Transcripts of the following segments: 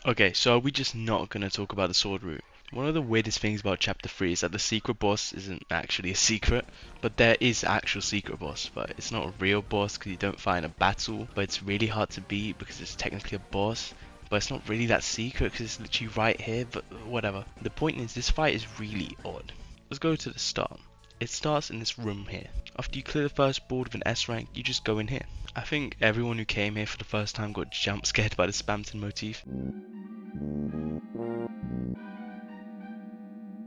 Okay, so are we just not gonna talk about the sword route? One of the weirdest things about chapter 3 is that the secret boss isn't actually a secret, but there is actual secret boss, but it's not a real boss because you don't fight in a battle, but it's really hard to beat because it's technically a boss, but it's not really that secret because it's literally right here, but whatever. The point is this fight is really odd. Let's go to the start. It starts in this room here. After you clear the first board with an S rank, you just go in here. I think everyone who came here for the first time got jump scared by the Spamton motif.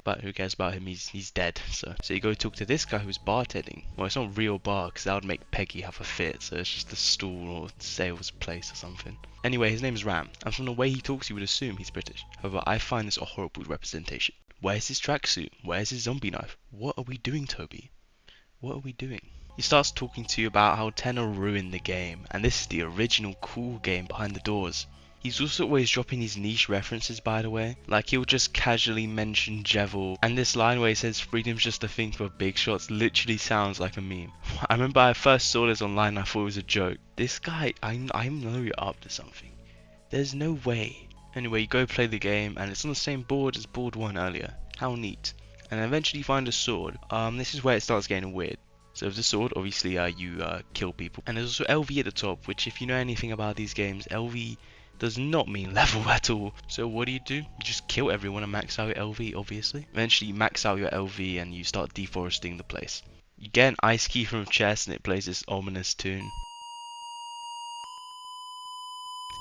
But who cares about him, he's dead. So you go talk to this guy who's bartending. Well, it's not real bar because that would make Peggy have a fit, so it's just a stool or sales place or something. Anyway, his name is Ram, and from the way he talks you would assume he's British. However, I find this a horrible representation. Where's his tracksuit? Where's his zombie knife? What are we doing, Toby? What are we doing? He starts talking to you about how Tenor ruined the game, and this is the original cool game behind the doors. He's also always dropping these niche references, by the way. Like, he'll just casually mention Jevil, and this line where he says freedom's just a thing for big shots literally sounds like a meme. I remember I first saw this online and I thought it was a joke. This guy, I know you're up to something. There's no way. Anyway, you go play the game, and it's on the same board as board 1 earlier. How neat. And eventually you find a sword. This is where it starts getting weird. So with the sword, obviously you kill people. And there's also LV at the top, which if you know anything about these games, LV does not mean level at all. So what do? You just kill everyone and max out your LV, obviously. Eventually you max out your LV and you start deforesting the place. You get an ice key from a chest and it plays this ominous tune.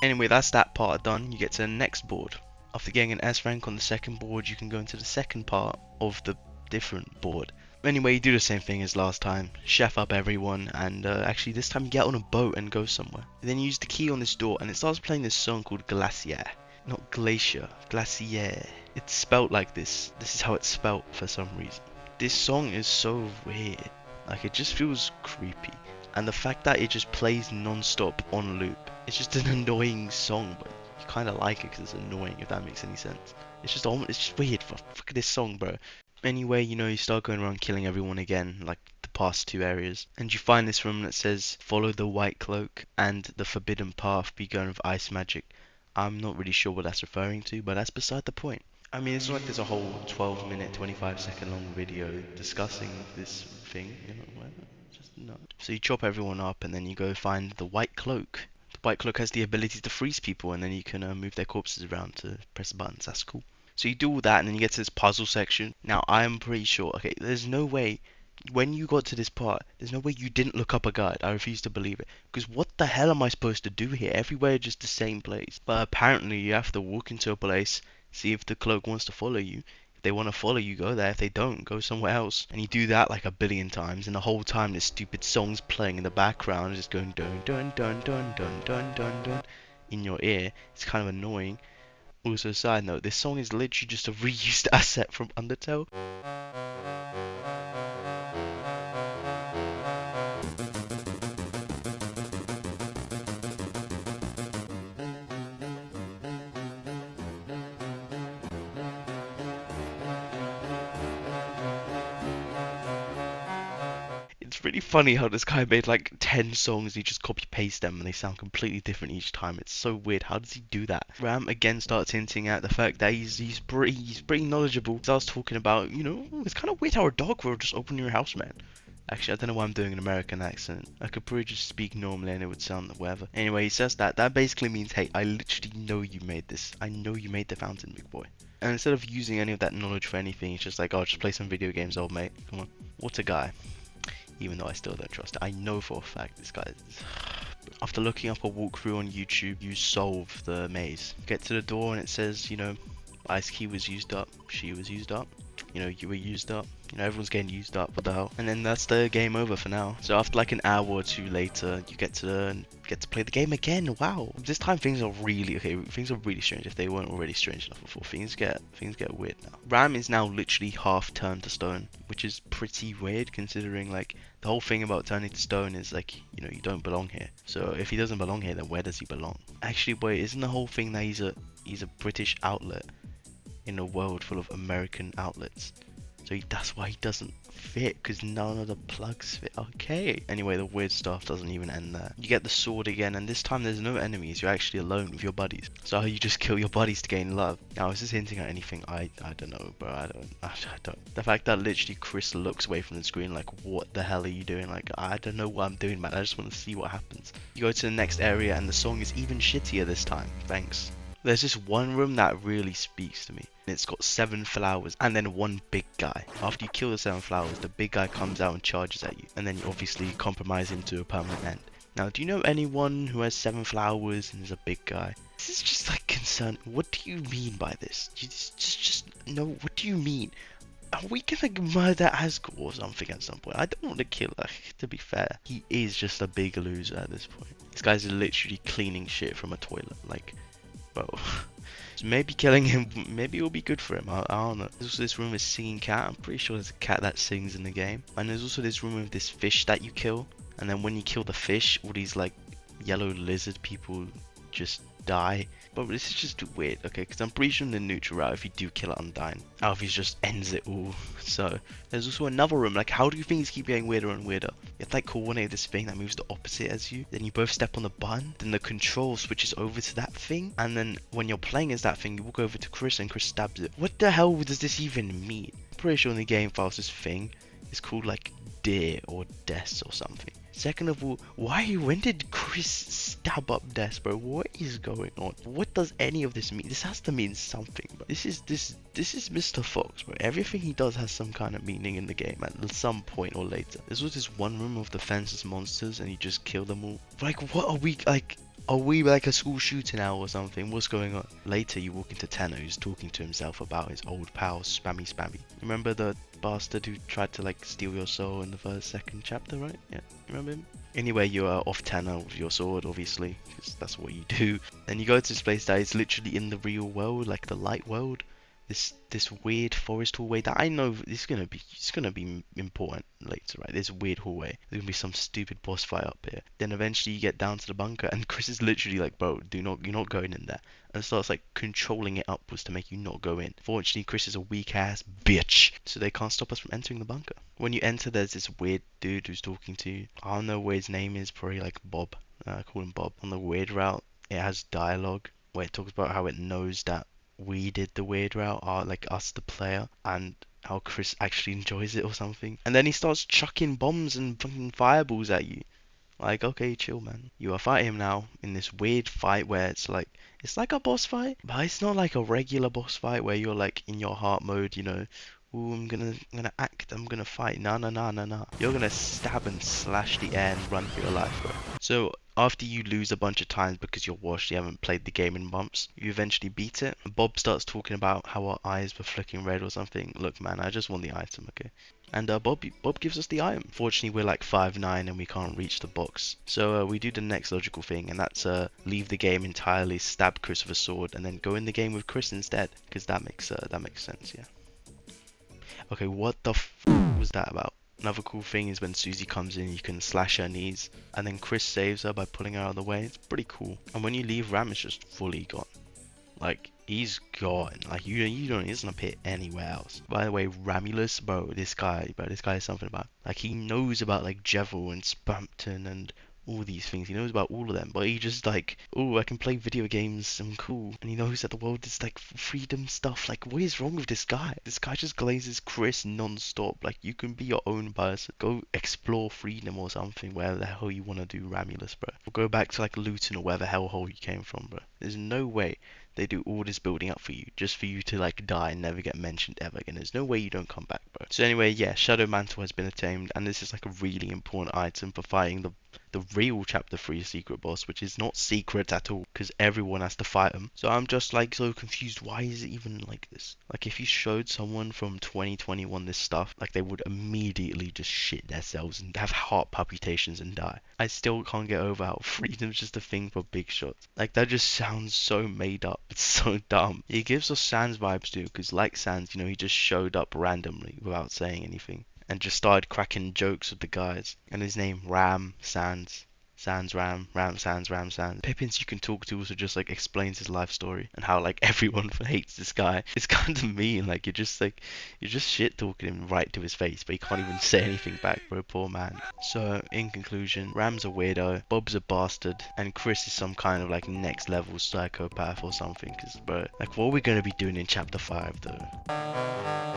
Anyway, that's that part done. You get to the next board. After getting an S rank on the second board, you can go into the second part of the different board. Anyway, you do the same thing as last time. Chef up everyone, and actually this time you get on a boat and go somewhere. Then you use the key on this door, and it starts playing this song called Glacier. Not Glacier, Glacier. It's spelt like this. This is how it's spelt for some reason. This song is so weird. Like, it just feels creepy. And the fact that it just plays non-stop on loop. It's just an annoying song, but you kind of like it because it's annoying, if that makes any sense. It's just weird. Fuck at this song, bro. Anyway, you start going around killing everyone again, like the past 2 areas. And you find this room that says, follow the white cloak and the forbidden path be going with ice magic. I'm not really sure what that's referring to, but that's beside the point. I mean, it's not like there's a whole 12-minute, 25-second long video discussing this thing, whatever. Just not. So you chop everyone up and then you go find the white cloak. The white cloak has the ability to freeze people and then you can move their corpses around to press buttons. That's cool. So you do all that and then you get to this puzzle section. Now I'm pretty sure, okay, there's no way, when you got to this part, there's no way you didn't look up a guide. I refuse to believe it. Because what the hell am I supposed to do here? Everywhere just the same place. But apparently you have to walk into a place, see if the cloak wants to follow you. If they want to follow you, go there. If they don't, go somewhere else. And you do that like a billion times, and the whole time this stupid song's playing in the background, just going dun dun dun dun dun dun dun dun in your ear. It's kind of annoying. Also, side note, this song is literally just a reused asset from Undertale. It's really funny how this guy made like 10 songs, he just copy paste them and they sound completely different each time. It's so weird. How does he do that? Ram again starts hinting at the fact that he's pretty knowledgeable. He starts talking about, it's kind of weird how a dog will just open your house, man. Actually, I don't know why I'm doing an American accent. I could probably just speak normally and it would sound whatever. Anyway, he says that. That basically means, hey, I literally know you made this. I know you made the fountain, big boy. And instead of using any of that knowledge for anything, he's just like, oh, just play some video games, old mate. Come on. What a guy. Even though I still don't trust it. I know for a fact this guy is... After looking up a walkthrough on YouTube, you solve the maze. Get to the door and it says, Ice Key was used up, she was used up, you were used up, everyone's getting used up, what the hell. And then that's the game over for now. So after like an hour or 2 later, you get to play the game again. Wow. This time things are really strange if they weren't already strange enough before. Things get weird now. Ram is now literally half turned to stone, which is pretty weird considering like the whole thing about turning to stone is like, you don't belong here. So if he doesn't belong here, then where does he belong? Actually, wait, isn't the whole thing that he's a British outlet in a world full of American outlets? So that's why he doesn't fit, because none of the plugs fit. Okay. Anyway, the weird stuff doesn't even end there. You get the sword again, and this time there's no enemies. You're actually alone with your buddies. So you just kill your buddies to gain love. Now, is this hinting at anything? I don't know, bro. I don't. The fact that literally Chris looks away from the screen like, what the hell are you doing? Like, I don't know what I'm doing, man. I just want to see what happens. You go to the next area, and the song is even shittier this time. Thanks. There's this one room that really speaks to me. It's got 7 flowers and then one big guy. After you kill the 7 flowers, the big guy comes out and charges at you. And then you obviously compromise him to a permanent end. Now, do you know anyone who has 7 flowers and is a big guy? This is just like concern. What do you mean by this? You just no, what do you mean? Are we gonna murder Asgore or something at some point? I don't want to kill her, to be fair. He is just a big loser at this point. This guy's literally cleaning shit from a toilet. Like, bro. So maybe killing him, maybe it'll be good for him. I don't know. There's also this room with singing cat. I'm pretty sure there's a cat that sings in the game. And there's also this room with this fish that you kill. And then when you kill the fish, all these like yellow lizard people just die. But this is just weird, okay? Because I'm pretty sure in the neutral route, if you do kill it Undyne, Alphys just ends it all. So there's also another room. Like, how do you think keep getting weirder and weirder? You have to like coordinate this thing that moves the opposite as you. Then you both step on the button. Then the control switches over to that thing. And then when you're playing as that thing, you walk over to Chris and Chris stabs it. What the hell does this even mean? I'm pretty sure in the game files this thing is called like Deer or Des or something. Second of all, when did Chris stab up Des, bro? What is going on? What does any of this mean? This has to mean something, bro. This is Mr. Fox, bro. Everything he does has some kind of meaning in the game at some point or later. This was this one room of the fences monsters and you just kill them all. Like, what are we, like... Are we like a school shooter now or something? What's going on? Later, you walk into Tenno, who's talking to himself about his old pal, Spammy Spammy. Remember the bastard who tried to like steal your soul in the second chapter, right? Yeah, remember him? Anyway, you are off Tenno with your sword, obviously, because that's what you do. And you go to this place that is literally in the real world, like the light world. This weird forest hallway that I know it's gonna be important later, right? This weird hallway. There's gonna be some stupid boss fight up here. Then eventually you get down to the bunker and Chris is literally like, bro, you're not going in there. And starts like controlling it upwards to make you not go in. Fortunately, Chris is a weak ass bitch, so they can't stop us from entering the bunker. When you enter, there's this weird dude who's talking to you. I don't know what his name is, probably like Bob. I call him Bob. On the weird route, it has dialogue where it talks about how it knows that we did the weird route, like us the player, and how Chris actually enjoys it or something. And then he starts chucking bombs and fucking fireballs at you. Like, okay, chill, man. You are fighting him now in this weird fight where it's like a boss fight, but it's not like a regular boss fight where you're like in your heart mode, you know. Ooh, I'm gonna act, I'm gonna fight. Nah. You're gonna stab and slash the air and run for your life, bro. So after you lose a bunch of times because you're washed, you haven't played the game in months, you eventually beat it. Bob starts talking about how our eyes were flicking red or something. Look, man, I just want the item, okay? And Bob gives us the item. Fortunately, we're like 5'9" and we can't reach the box. So we do the next logical thing, and that's leave the game entirely, stab Chris with a sword, and then go in the game with Chris instead, because that makes sense, yeah. Okay, what the was that about? Another cool thing is when Susie comes in, you can slash her knees, and then Chris saves her by pulling her out of the way. It's pretty cool. And when you leave, Ram is just fully gone. Like, he's gone. Like, he doesn't appear anywhere else. By the way, Ramulus, bro, this guy is something about. Like, he knows about, like, Jevil and Spampton and all these things. He knows about all of them, but he just like, oh, I can play video games, I'm cool. And he knows that the world is like freedom stuff. Like, what is wrong with this guy? This guy just glazes Chris non-stop. Like, you can be your own person. Go explore freedom or something, where the hell you want to do, Ramulus, bro. Or go back to like Luton or where the hellhole you came from, bro. There's no way they do all this building up for you just for you to like die and never get mentioned ever again. There's no way you don't come back, bro. So anyway, yeah, Shadow Mantle has been attained, and this is like a really important item for fighting the real chapter 3 secret boss, which is not secret at all because everyone has to fight him. So I'm just like so confused. Why is it even like this? Like, if you showed someone from 2021 this stuff, like, they would immediately just shit themselves and have heart palpitations and die. I still can't get over how freedom's just a thing for big shots. Like, that just sounds so made up. It's so dumb. It gives us Sans vibes too, because like Sans, you know, he just showed up randomly without saying anything and just started cracking jokes with the guys. And his name, Ram Sans. Sans Ram, Ram Sans, Ram Sans. Pippins you can talk to also just like explains his life story and how like everyone hates this guy. It's kind of mean, like you're just shit talking him right to his face, but he can't even say anything back for a poor man. So in conclusion, Ram's a weirdo, Bob's a bastard, and Chris is some kind of like next level psychopath or something. Cause bro, like what are we gonna be doing in chapter 5 though?